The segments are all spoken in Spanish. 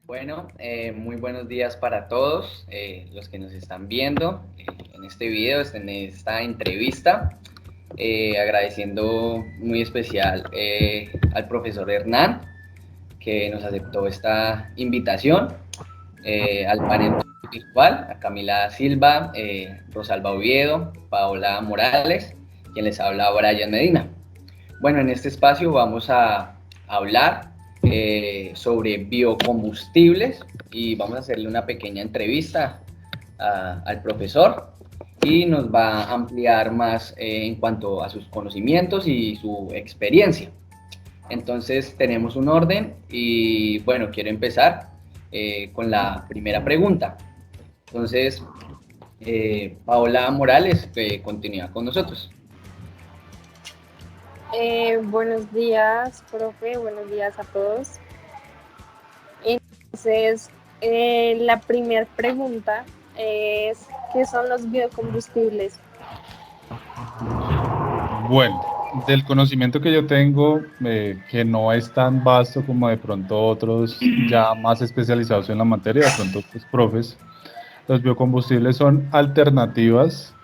Muy buenos días para todos los que nos están viendo en este video, en esta entrevista. Agradeciendo muy especial al profesor Hernán que nos aceptó esta invitación, al panel virtual, a Camila Silva, Rosalba Oviedo, Paola Morales, quien les habla Brian Medina. Bueno, en este espacio vamos a hablar sobre biocombustibles y vamos a hacerle una pequeña entrevista al profesor y nos va a ampliar más en cuanto a sus conocimientos y su experiencia. Entonces tenemos un orden y bueno, quiero empezar con la primera pregunta. Entonces, Paola Morales continúa con nosotros. Buenos días, profe, buenos días a todos. Entonces, la primera pregunta es, ¿qué son los biocombustibles? Bueno, del conocimiento que yo tengo, que no es tan vasto como de pronto otros ya más especializados en la materia, de pronto pues, profes, los biocombustibles son alternativas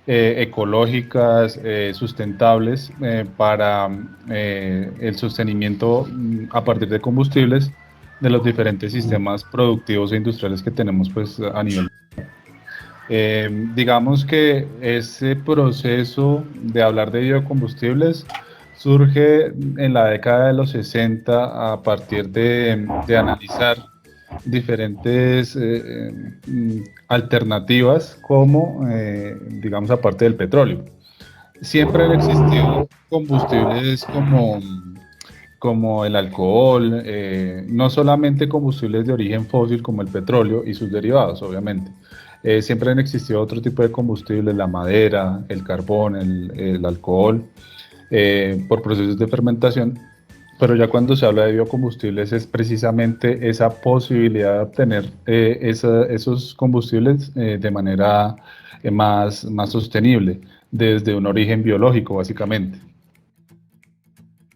ecológicas, sustentables para el sostenimiento a partir de combustibles de los diferentes sistemas productivos e industriales que tenemos pues, a nivel. Digamos que ese proceso de hablar de biocombustibles surge en la década de los 60 a partir de analizar diferentes alternativas como, digamos, aparte del petróleo. Siempre han existido combustibles como el alcohol, no solamente combustibles de origen fósil como el petróleo y sus derivados, obviamente. Siempre han existido otro tipo de combustibles, la madera, el carbón, el alcohol, por procesos de fermentación, pero ya cuando se habla de biocombustibles es precisamente esa posibilidad de obtener esos combustibles de manera más sostenible, desde un origen biológico, básicamente.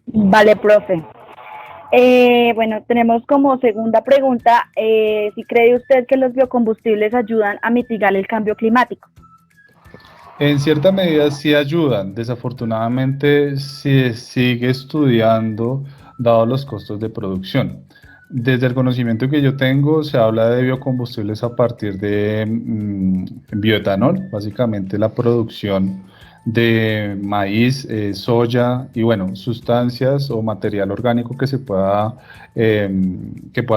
Vale, profe. Bueno, tenemos como segunda pregunta, si cree usted que los biocombustibles ayudan a mitigar el cambio climático. En cierta medida sí ayudan, desafortunadamente se sigue estudiando dados los costos de producción. Desde el conocimiento que yo tengo se habla de biocombustibles a partir de bioetanol, básicamente la producción de maíz, soya y bueno, sustancias o material orgánico que pueda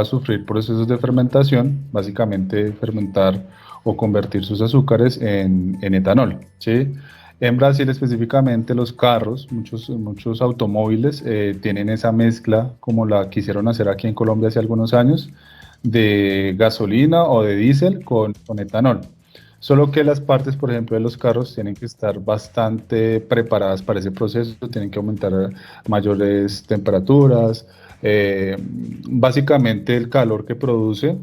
sufrir procesos de fermentación, básicamente fermentar o convertir sus azúcares en etanol, ¿sí? En Brasil específicamente los carros, muchos automóviles tienen esa mezcla como la quisieron hacer aquí en Colombia hace algunos años, de gasolina o de diésel con etanol. Solo que las partes, por ejemplo, de los carros tienen que estar bastante preparadas para ese proceso, tienen que aumentar mayores temperaturas. Básicamente el calor que produce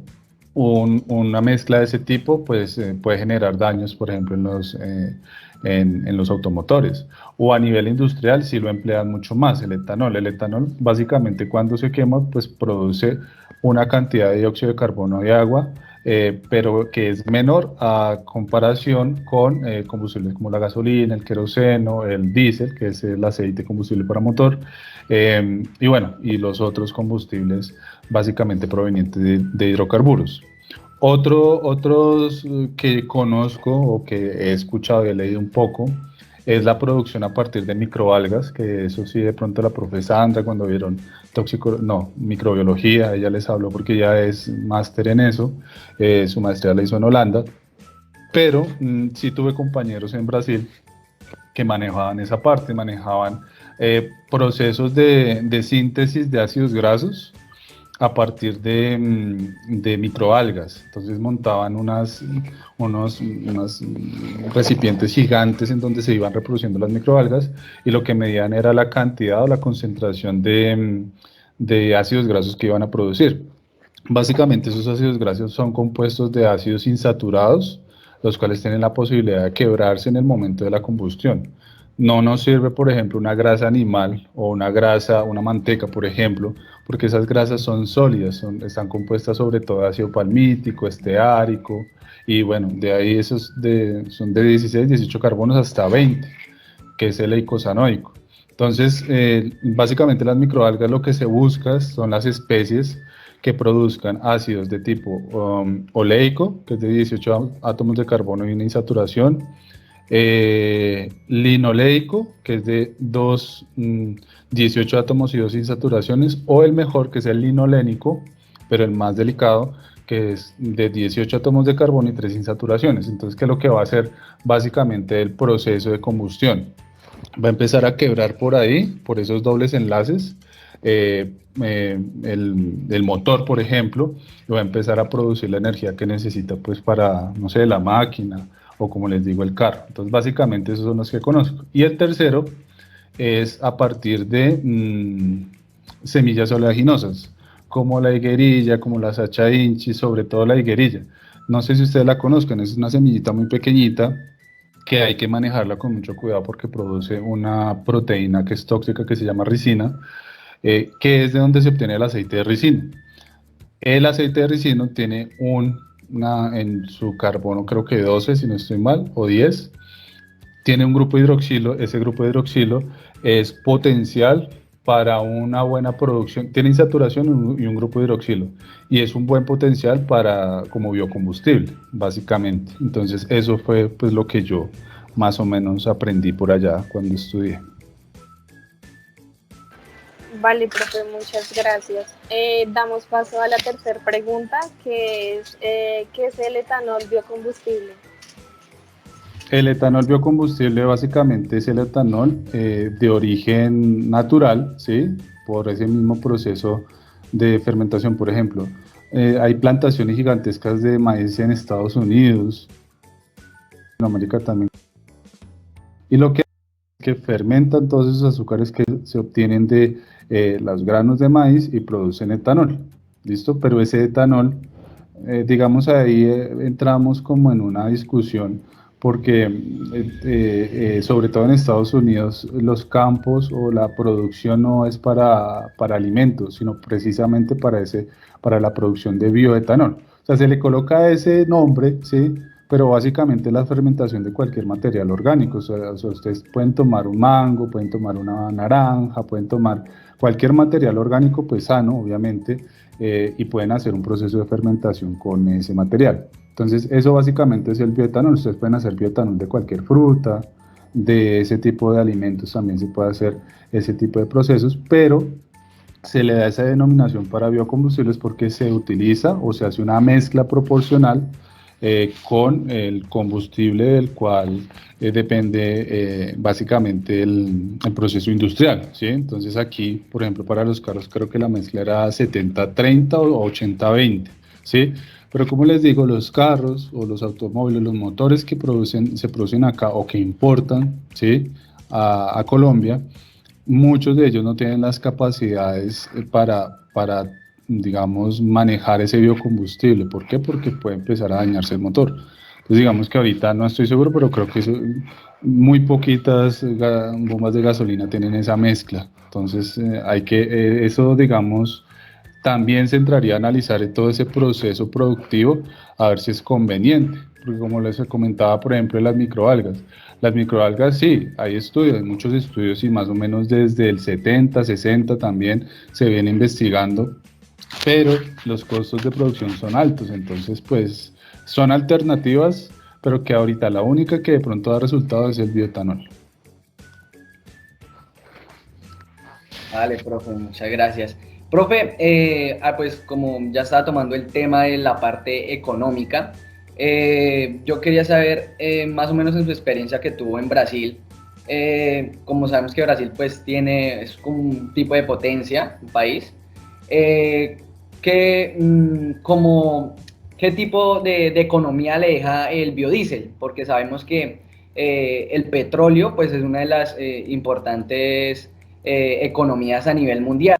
una mezcla de ese tipo pues, puede generar daños, por ejemplo, en los automotores. O a nivel industrial sí lo emplean mucho más, el etanol. El etanol básicamente cuando se quema pues produce una cantidad de dióxido de carbono y agua, pero que es menor a comparación con combustibles como la gasolina, el queroseno, el diésel, que es el aceite combustible para motor, y bueno, y los otros combustibles básicamente provenientes de hidrocarburos. Otros que conozco o que he escuchado y he leído un poco es la producción a partir de microalgas, que eso sí de pronto la profe Sandra cuando vieron microbiología, ella les habló porque ella es máster en eso, su maestría la hizo en Holanda, pero sí tuve compañeros en Brasil que manejaban esa parte, manejaban procesos de síntesis de ácidos grasos a partir de microalgas. Entonces montaban unos recipientes gigantes en donde se iban reproduciendo las microalgas y lo que medían era la cantidad o la concentración de ácidos grasos que iban a producir. Básicamente esos ácidos grasos son compuestos de ácidos insaturados, los cuales tienen la posibilidad de quebrarse en el momento de la combustión. No nos sirve, por ejemplo, una grasa animal o una grasa, una manteca, por ejemplo, porque esas grasas son sólidas, están compuestas sobre todo de ácido palmítico, esteárico, y bueno, de ahí son de 16, 18 carbonos hasta 20, que es el eicosanoico. Entonces, básicamente las microalgas lo que se busca son las especies que produzcan ácidos de tipo oleico, que es de 18 átomos de carbono y una insaturación, linoleico, que es de 18 átomos y 2 insaturaciones, o el mejor, que es el linolénico, pero el más delicado, que es de 18 átomos de carbono y 3 insaturaciones. Entonces, ¿qué es lo que va a hacer básicamente el proceso de combustión? Va a empezar a quebrar por ahí, por esos dobles enlaces, el motor, por ejemplo, y va a empezar a producir la energía que necesita pues para, no sé, la máquina o como les digo, el carro. Entonces, básicamente esos son los que conozco. Y el tercero es a partir de semillas oleaginosas, como la higuerilla, como la sacha inchi, sobre todo la higuerilla. No sé si ustedes la conozcan, es una semillita muy pequeñita que hay que manejarla con mucho cuidado porque produce una proteína que es tóxica que se llama ricina, que es de donde se obtiene el aceite de ricino. El aceite de ricino tiene en su carbono creo que 12 si no estoy mal, o 10, tiene un grupo hidroxilo, ese grupo hidroxilo es potencial para una buena producción, tiene insaturación y un grupo hidroxilo, y es un buen potencial para como biocombustible, básicamente. Entonces eso fue pues lo que yo más o menos aprendí por allá cuando estudié. Vale, profe, muchas gracias. Damos paso a la tercera pregunta, que es ¿qué es el etanol biocombustible? El etanol biocombustible básicamente es el etanol de origen natural, ¿sí? Por ese mismo proceso de fermentación. Por ejemplo, hay plantaciones gigantescas de maíz en Estados Unidos, en América también. Y lo que es que fermentan todos esos azúcares que se obtienen de los granos de maíz y producen etanol. ¿Listo? Pero ese etanol, digamos ahí entramos como en una discusión porque sobre todo en Estados Unidos los campos o la producción no es para alimentos, sino precisamente para la producción de bioetanol. O sea, se le coloca ese nombre, ¿sí? Pero básicamente la fermentación de cualquier material orgánico. O sea, ustedes pueden tomar un mango, pueden tomar una naranja, pueden tomar cualquier material orgánico, pues sano, obviamente, y pueden hacer un proceso de fermentación con ese material. Entonces, eso básicamente es el bioetanol. Ustedes pueden hacer bioetanol de cualquier fruta, de ese tipo de alimentos también se puede hacer ese tipo de procesos, pero se le da esa denominación para biocombustibles porque se utiliza o se hace una mezcla proporcional con el combustible del cual depende básicamente el proceso industrial, ¿sí? Entonces aquí, por ejemplo, para los carros creo que la mezcla era 70-30 o 80-20, ¿sí? Pero como les digo, los carros o los automóviles, los motores que se producen acá o que importan, ¿sí? A Colombia, muchos de ellos no tienen las capacidades para, digamos, manejar ese biocombustible. ¿Por qué? Porque puede empezar a dañarse el motor. Entonces, digamos que ahorita no estoy seguro, pero creo que muy poquitas bombas de gasolina tienen esa mezcla. Entonces, eso, digamos, también se entraría a analizar todo ese proceso productivo a ver si es conveniente, porque como les comentaba, por ejemplo, las microalgas sí, hay estudios, hay muchos estudios y más o menos desde el 70, 60 también se viene investigando, pero los costos de producción son altos, entonces pues son alternativas, pero que ahorita la única que de pronto da resultado es el bioetanol. Vale, profe, muchas gracias. Profe, pues como ya estaba tomando el tema de la parte económica, yo quería saber más o menos en su experiencia que tuvo en Brasil, como sabemos que Brasil pues es como un tipo de potencia, un país, eh, ¿qué, qué tipo de economía le deja el biodiesel? Porque sabemos que el petróleo pues es una de las importantes economías a nivel mundial,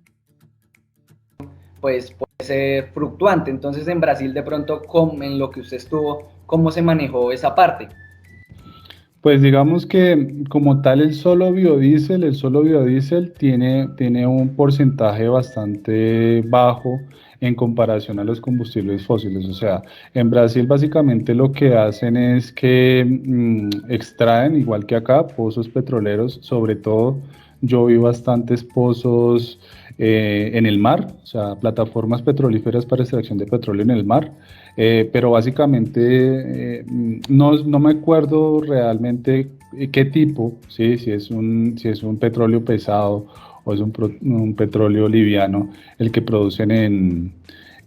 pues puede ser fluctuante. Entonces en Brasil de pronto, en lo que usted estuvo, ¿cómo se manejó esa parte? Pues digamos que como tal el solo biodiesel tiene un porcentaje bastante bajo en comparación a los combustibles fósiles. O sea, en Brasil básicamente lo que hacen es que extraen, igual que acá, pozos petroleros. Sobre todo yo vi bastantes pozos en el mar, o sea, plataformas petrolíferas para extracción de petróleo en el mar. Pero básicamente no me acuerdo realmente qué tipo, ¿sí? Si es un petróleo pesado o es un petróleo liviano el que producen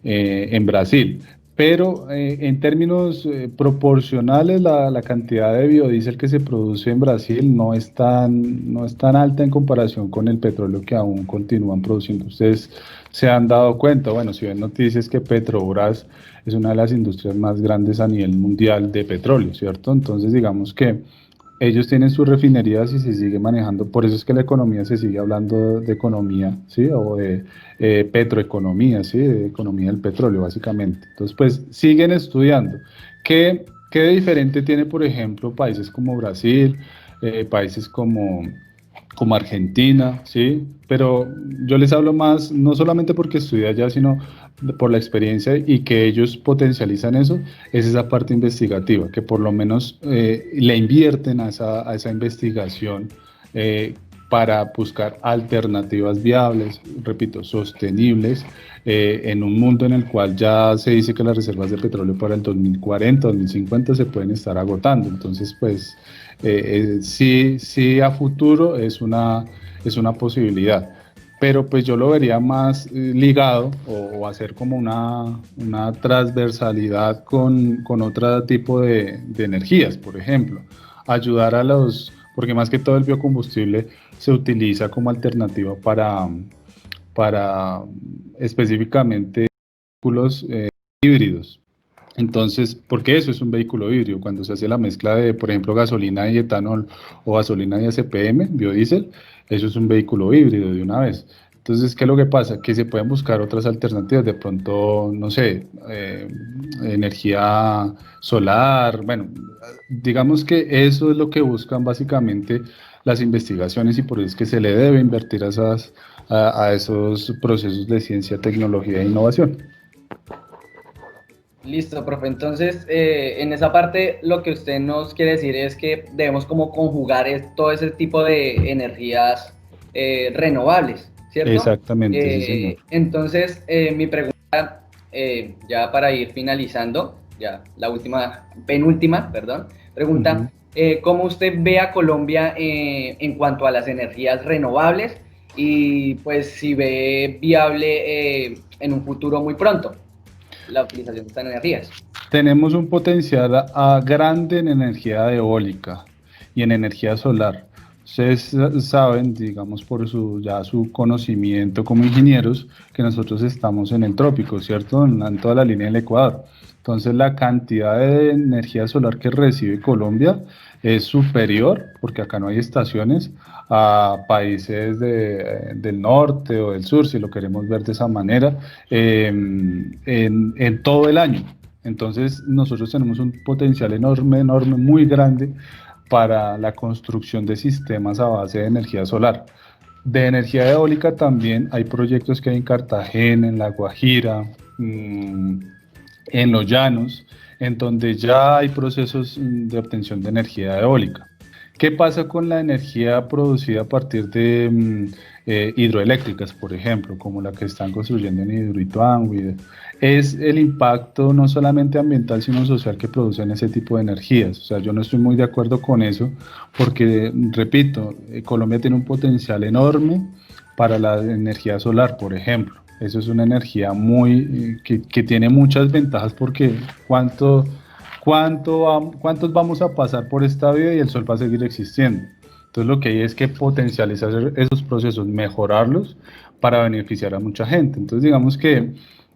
en Brasil. Pero en términos proporcionales, la cantidad de biodiesel que se produce en Brasil no es tan alta en comparación con el petróleo que aún continúan produciendo. Ustedes se han dado cuenta, bueno, si ven noticias que Petrobras es una de las industrias más grandes a nivel mundial de petróleo, ¿cierto? Entonces, digamos que ellos tienen sus refinerías y se sigue manejando, por eso es que la economía se sigue hablando de economía, ¿sí? O de petroeconomía, ¿sí? De economía del petróleo, básicamente. Entonces, pues siguen estudiando. ¿Qué de diferente tiene, por ejemplo, países como Brasil, países como Argentina, ¿sí? Pero yo les hablo más, no solamente porque estudié allá, sino por la experiencia y que ellos potencializan eso, es esa parte investigativa, que por lo menos le invierten a esa investigación para buscar alternativas viables, repito, sostenibles, en un mundo en el cual ya se dice que las reservas de petróleo para el 2040, 2050 se pueden estar agotando. Entonces, pues sí, sí a futuro es una posibilidad, pero pues yo lo vería más ligado o hacer como una transversalidad con otro tipo de energías, por ejemplo, ayudar porque más que todo el biocombustible se utiliza como alternativa para específicamente vehículos híbridos. Entonces, porque eso es un vehículo híbrido, cuando se hace la mezcla de, por ejemplo, gasolina y etanol o gasolina y ACPM, biodiesel, eso es un vehículo híbrido de una vez. Entonces, ¿qué es lo que pasa? Que se pueden buscar otras alternativas, de pronto, no sé, energía solar, bueno, digamos que eso es lo que buscan básicamente las investigaciones y por eso es que se le debe invertir a esos procesos de ciencia, tecnología e innovación. Listo, profe. Entonces, en esa parte lo que usted nos quiere decir es que debemos como conjugar todo ese tipo de energías renovables, ¿cierto? Exactamente, sí, señor. Entonces, mi pregunta, ya para ir finalizando, ya la última, penúltima, perdón, pregunta, Ujú. ¿cómo usted ve a Colombia en cuanto a las energías renovables y pues si ve viable en un futuro muy pronto la utilización de estas energías? Tenemos un potencial grande en energía eólica y en energía solar. Ustedes saben, digamos, por ya su conocimiento como ingenieros, que nosotros estamos en el trópico, ¿cierto? En toda la línea del Ecuador. Entonces, la cantidad de energía solar que recibe Colombia es superior, porque acá no hay estaciones, a países del norte o del sur, si lo queremos ver de esa manera, en todo el año. Entonces, nosotros tenemos un potencial enorme, enorme, muy grande para la construcción de sistemas a base de energía solar. De energía eólica también hay proyectos que hay en Cartagena, en La Guajira, en los llanos, en donde ya hay procesos de obtención de energía eólica. ¿Qué pasa con la energía producida a partir de hidroeléctricas, por ejemplo, como la que están construyendo en Hidroituango? Es el impacto no solamente ambiental, sino social que producen ese tipo de energías. O sea, yo no estoy muy de acuerdo con eso, porque, repito, Colombia tiene un potencial enorme para la energía solar, por ejemplo. Eso es una energía que tiene muchas ventajas porque ¿cuántos vamos a pasar por esta vida y el sol va a seguir existiendo? Entonces lo que hay es que potencializar esos procesos, mejorarlos para beneficiar a mucha gente. Entonces digamos que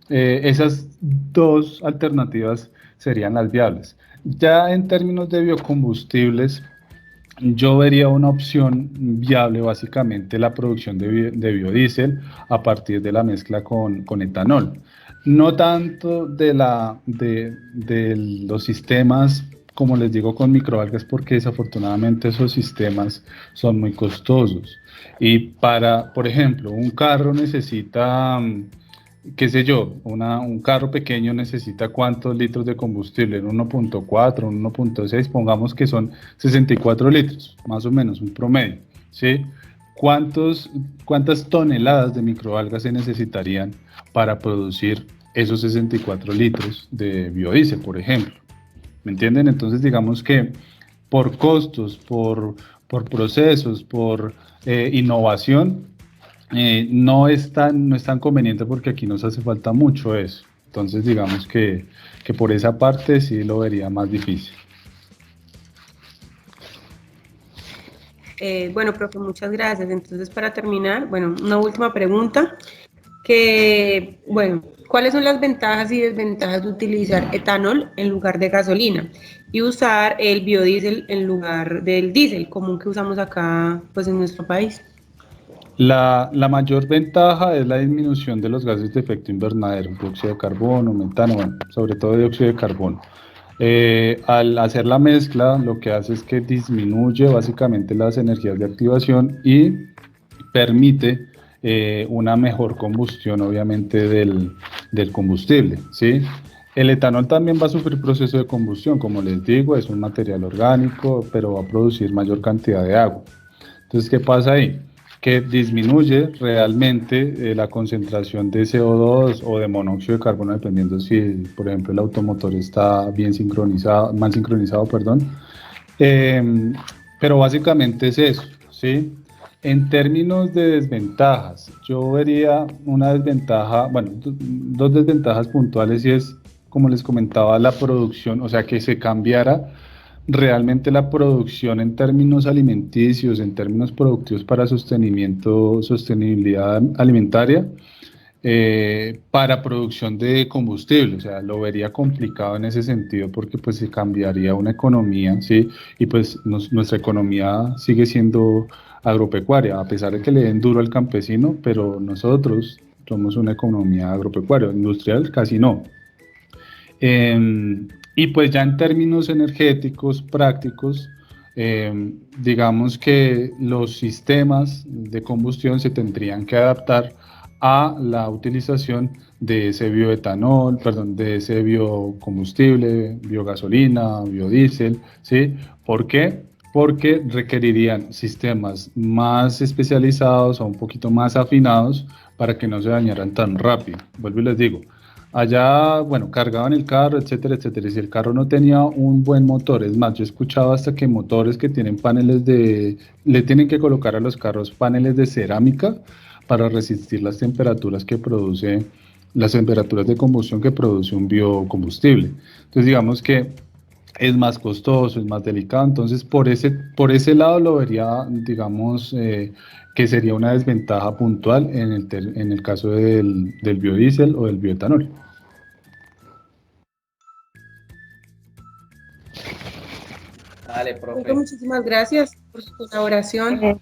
esas dos alternativas serían las viables. Ya en términos de biocombustibles, yo vería una opción viable, básicamente la producción de biodiesel a partir de la mezcla con etanol. No tanto de los sistemas como les digo, con microalgas, porque desafortunadamente esos sistemas son muy costosos. Y para, por ejemplo, un carro necesita, qué sé yo, un carro pequeño necesita cuántos litros de combustible, en 1.4, en 1.6, pongamos que son 64 litros, más o menos, un promedio, ¿sí? ¿Cuántas toneladas de microalgas se necesitarían para producir esos 64 litros de biodiesel, por ejemplo? ¿Me entienden? Entonces, digamos que por costos, por procesos, por innovación, no es tan conveniente porque aquí nos hace falta mucho eso. Entonces, digamos que por esa parte sí lo vería más difícil. Bueno, profe, muchas gracias. Entonces, para terminar, bueno, una última pregunta, que, bueno, ¿cuáles son las ventajas y desventajas de utilizar etanol en lugar de gasolina y usar el biodiesel en lugar del diésel común que usamos acá, pues, en nuestro país? La mayor ventaja es la disminución de los gases de efecto invernadero, dióxido de carbono, metano, bueno, sobre todo dióxido de carbono. Al hacer la mezcla, lo que hace es que disminuye básicamente las energías de activación y permite una mejor combustión, obviamente, del combustible, ¿sí? El etanol también va a sufrir proceso de combustión, como les digo, es un material orgánico, pero va a producir mayor cantidad de agua. Entonces, ¿qué pasa ahí? Que disminuye realmente la concentración de CO2 o de monóxido de carbono, dependiendo si, por ejemplo, el automotor está bien sincronizado, mal sincronizado, perdón. Pero básicamente es eso, ¿sí? En términos de desventajas, yo vería una desventaja, bueno, dos desventajas puntuales y es, como les comentaba, la producción, o sea, que se cambiara realmente la producción en términos alimenticios, en términos productivos para sostenibilidad alimentaria, para producción de combustible. O sea, lo vería complicado en ese sentido porque pues se cambiaría una economía, ¿sí? Y pues nuestra economía sigue siendo agropecuaria, a pesar de que le den duro al campesino, pero nosotros somos una economía agropecuaria, industrial casi no. Y pues ya en términos energéticos prácticos, digamos que los sistemas de combustión se tendrían que adaptar a la utilización de ese bioetanol, perdón, de ese biocombustible, biogasolina, biodiesel, ¿sí? ¿Por qué? Porque requerirían sistemas más especializados o un poquito más afinados para que no se dañaran tan rápido. Vuelvo y les digo, allá, bueno, cargaban el carro, etcétera, etcétera. Y si el carro no tenía un buen motor, es más, yo he escuchado hasta que motores que tienen le tienen que colocar a los carros paneles de cerámica para resistir las temperaturas de combustión que produce un biocombustible. Entonces, digamos que es más costoso, es más delicado. Entonces, por ese lado lo vería, digamos, que sería una desventaja puntual en el caso del biodiesel o del bioetanol. Dale, Profe, profe. muchísimas gracias por su colaboración. Bueno,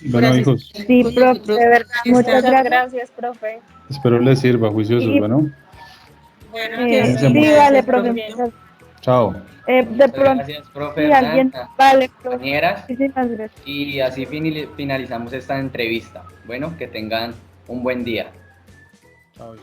Gracias. hijos, Sí, profe, de verdad, muchas Muchas gracias. gracias, profe. espero les sirva, juiciosos. Y Bueno, Bueno, que Nos sí, vemos. sí, gracias, vale, profe. profe, muchas. Chao. De Muchas pronto, gracias, profe si Hernán, alguien, vale, profe, compañeras. muchísimas gracias. Y así finalizamos esta entrevista. Bueno, que tengan un buen día. Chao.